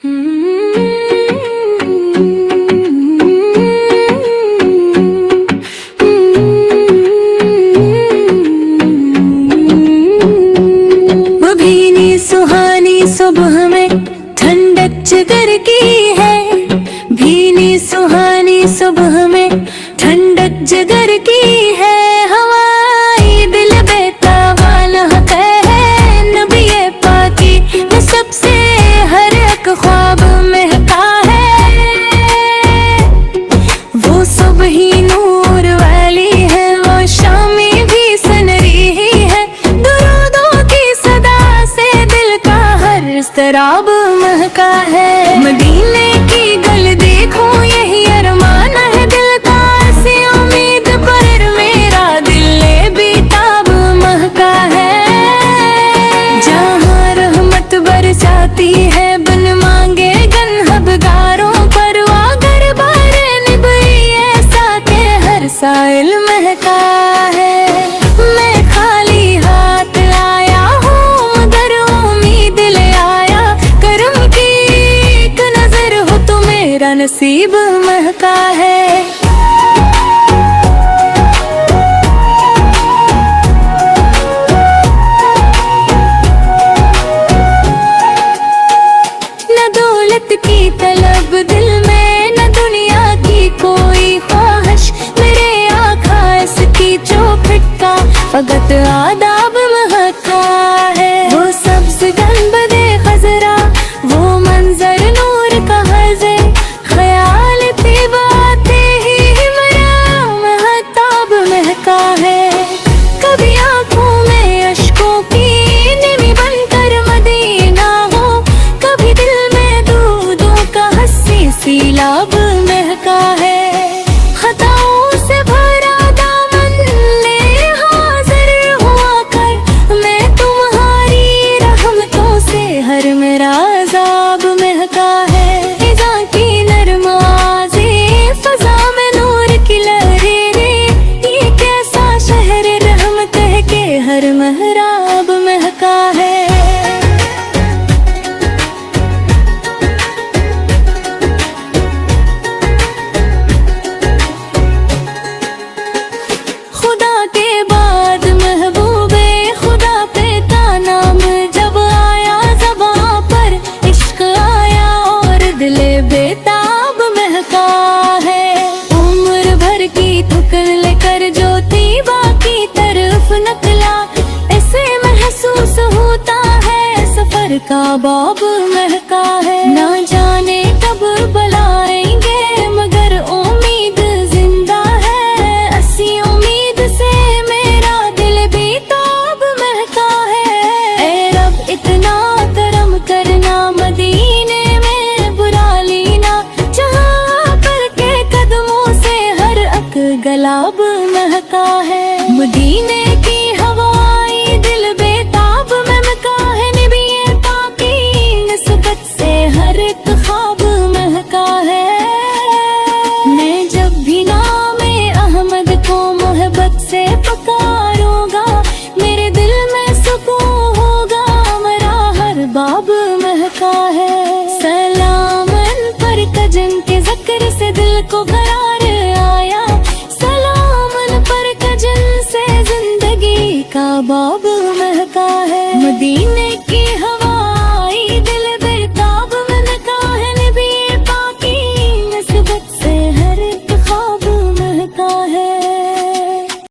भीनी सुहानी सुबह में ठंडक जिगर की है, भीनी सुहानी सुबह में ठंडक जिगर की है। हवाई दिल बेतावान है, नबी पाकी में सबसे हर एक ख्वाब महका है। वो सुबह ही नूर वाली है, वो शामी भी सनरी ही है। दुरूदों की सदा से दिल का हर इज़्तिराब महका है। मदीने की गल देखो यही अरमान है दिल का, ऐसी उम्मीद पर मेरा दिल बेताब महका है। जहाँ रहमत बरसाती है बिन मांगे गन्हबगारों पर, वागर बारे निभाई ऐसा के हर साइल महका है। मैं खाली हाथ आया हूँ मगर उम्मीद ले आया, करम की एक नजर हो तो मेरा नसीब महका है। न दौलत की तलब दिल में, न दुनिया की कोई ख्वाहिश, मेरे आका इसकी चौखट का फकत आदाब महका है। वो सब्ज़ गंबदे खजरा, वो मंजर नूर का हज़े, ख्याल बाते ही मेरा महताब महका है। कभी आँखों में अश्कों की निमी बनकर मदीना हो, कभी दिल में दूधों का हस्सी सीलाब महका है। खताओं से भरा दामन ले हाजिर हुआ कर, मैं तुम्हारी रहमतों से हर मेरा अज़ाब महका है। फिज़ा की नरमाज़ी, फ़ज़ा में नूर की लहरें, ये कैसा शहर रहमत है कि हर महराब महका है। खुदा के बाद महबूबे खुदा पे का नाम जब आया ज़बां पर, इश्क आया और दिले बेताब महका है। उम्र भर की ठुकर लेकर जो थी बाकी तरफ नकला, ऐसे महसूस होता है सफर का बाब महका है। ना जाने कब बुलाएंगे मगर उम्मीद जिंदा है, ऐसी उम्मीद से मेरा दिल बेताब महका है। ऐ रब इतना करम करना, मदीने में बुला लेना, जहाँ पर के कदमों से हर अक गलाब महका है। मदीने की हवाई दिल बेताब महका है, नबी पाकी निस्बत से हर एक ख्वाब महका है। मैं जब भी नामे अहमद को मोहब्बत से पुकारूंगा, मेरे दिल में सुकून होगा, मेरा हर बाब महका है। सलामन पर कजन के ज़िक्र से दिल को करार